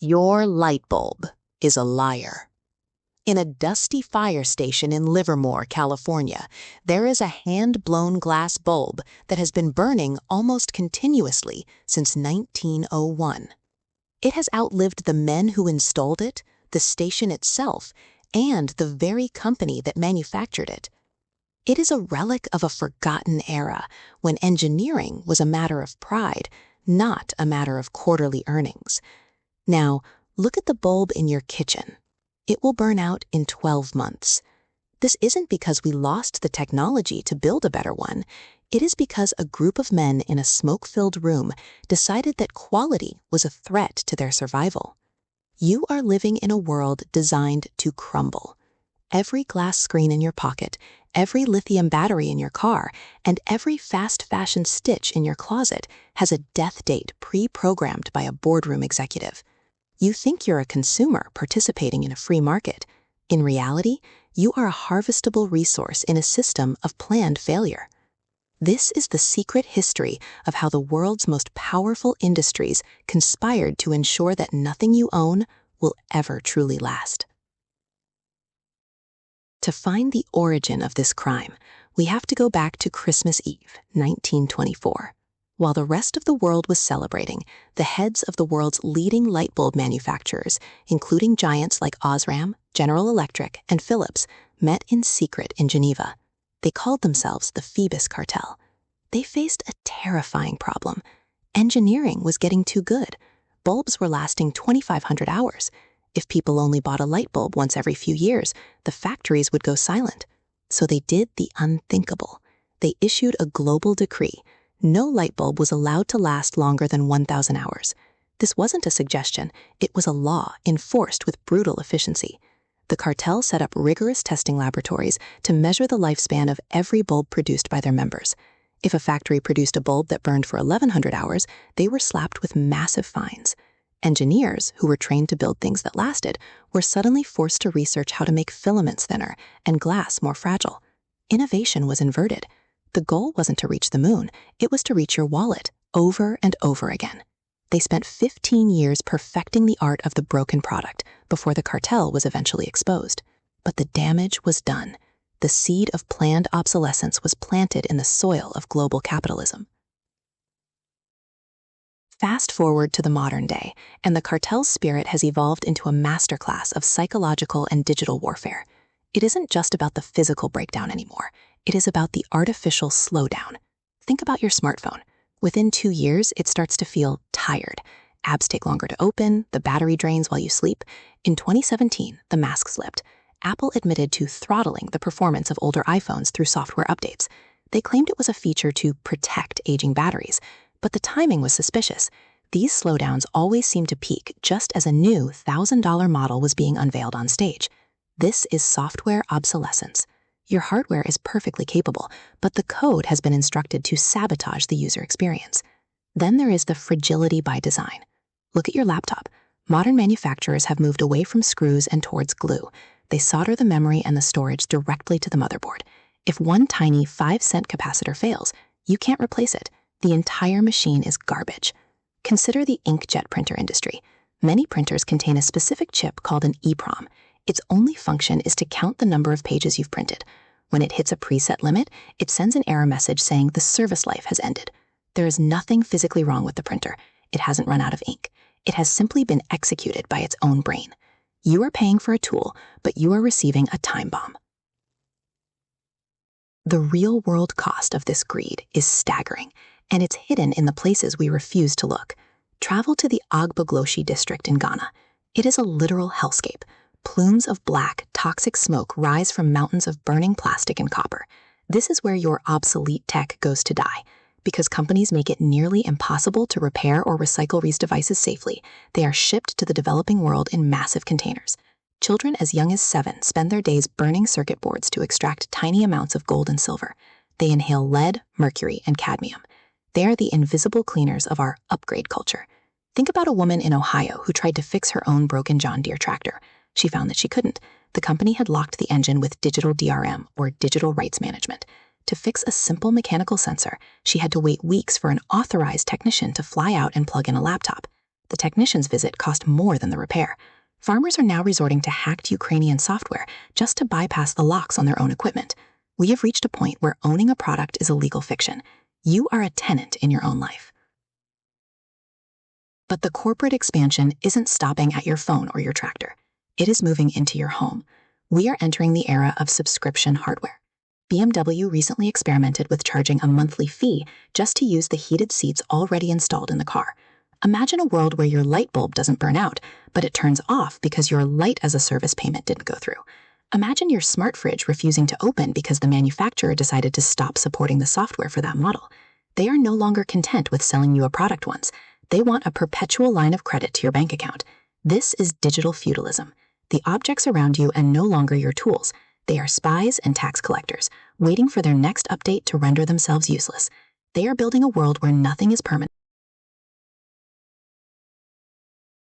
Your light bulb is a liar. In a dusty fire station in Livermore, California, there is a hand-blown glass bulb that has been burning almost continuously since 1901. It has outlived the men who installed it, the station itself, and the very company that manufactured it. It is a relic of a forgotten era when engineering was a matter of pride, not a matter of quarterly earnings. Now, look at the bulb in your kitchen. It will burn out in 12 months. This isn't because we lost the technology to build a better one. It is because a group of men in a smoke-filled room decided that quality was a threat to their survival. You are living in a world designed to crumble. Every glass screen in your pocket, every lithium battery in your car, and every fast-fashion stitch in your closet has a death date pre-programmed by a boardroom executive. You think you're a consumer participating in a free market. In reality, you are a harvestable resource in a system of planned failure. This is the secret history of how the world's most powerful industries conspired to ensure that nothing you own will ever truly last. To find the origin of this crime, we have to go back to Christmas Eve, 1924. While the rest of the world was celebrating, the heads of the world's leading light bulb manufacturers, including giants like Osram, General Electric, and Philips, met in secret in Geneva. They called themselves the Phoebus Cartel. They faced a terrifying problem. Engineering was getting too good. Bulbs were lasting 2,500 hours. If people only bought a light bulb once every few years, the factories would go silent. So they did the unthinkable. They issued a global decree. No light bulb was allowed to last longer than 1,000 hours. This wasn't a suggestion, it was a law enforced with brutal efficiency. The cartel set up rigorous testing laboratories to measure the lifespan of every bulb produced by their members. If a factory produced a bulb that burned for 1,100 hours, they were slapped with massive fines. Engineers, who were trained to build things that lasted, were suddenly forced to research how to make filaments thinner and glass more fragile. Innovation was inverted. The goal wasn't to reach the moon, it was to reach your wallet, over and over again. They spent 15 years perfecting the art of the broken product before the cartel was eventually exposed. But the damage was done. The seed of planned obsolescence was planted in the soil of global capitalism. Fast forward to the modern day, and the cartel's spirit has evolved into a masterclass of psychological and digital warfare. It isn't just about the physical breakdown anymore. It is about the artificial slowdown. Think about your smartphone. Within 2 years, it starts to feel tired. Apps take longer to open, the battery drains while you sleep. In 2017, the mask slipped. Apple admitted to throttling the performance of older iPhones through software updates. They claimed it was a feature to protect aging batteries, but the timing was suspicious. These slowdowns always seemed to peak just as a new $1,000 model was being unveiled on stage. This is software obsolescence. Your hardware is perfectly capable, but the code has been instructed to sabotage the user experience. Then there is the fragility by design. Look at your laptop. Modern manufacturers have moved away from screws and towards glue. They solder the memory and the storage directly to the motherboard. If one tiny 5-cent capacitor fails, you can't replace it. The entire machine is garbage. Consider the inkjet printer industry. Many printers contain a specific chip called an EEPROM. Its only function is to count the number of pages you've printed. When it hits a preset limit, it sends an error message saying the service life has ended. There is nothing physically wrong with the printer. It hasn't run out of ink. It has simply been executed by its own brain. You are paying for a tool, but you are receiving a time bomb. The real-world cost of this greed is staggering, and it's hidden in the places we refuse to look. Travel to the Agbogloshi district in Ghana. It is a literal hellscape. Plumes of black, toxic smoke rise from mountains of burning plastic and copper. This is where your obsolete tech goes to die. Because companies make it nearly impossible to repair or recycle these devices safely, they are shipped to the developing world in massive containers. Children as young as 7 spend their days burning circuit boards to extract tiny amounts of gold and silver. They inhale lead, mercury, and cadmium. They are the invisible cleaners of our upgrade culture. Think about a woman in Ohio who tried to fix her own broken John Deere tractor. She found that she couldn't. The company had locked the engine with digital DRM, or digital rights management. To fix a simple mechanical sensor, she had to wait weeks for an authorized technician to fly out and plug in a laptop. The technician's visit cost more than the repair. Farmers are now resorting to hacked Ukrainian software just to bypass the locks on their own equipment. We have reached a point where owning a product is a legal fiction. You are a tenant in your own life. But the corporate expansion isn't stopping at your phone or your tractor. It is moving into your home. We are entering the era of subscription hardware. BMW recently experimented with charging a monthly fee just to use the heated seats already installed in the car. Imagine a world where your light bulb doesn't burn out, but it turns off because your light as a service payment didn't go through. Imagine your smart fridge refusing to open because the manufacturer decided to stop supporting the software for that model. They are no longer content with selling you a product once. They want a perpetual line of credit to your bank account. This is digital feudalism. The objects around you and no longer your tools. They are spies and tax collectors, waiting for their next update to render themselves useless. They are building a world where nothing is permanent.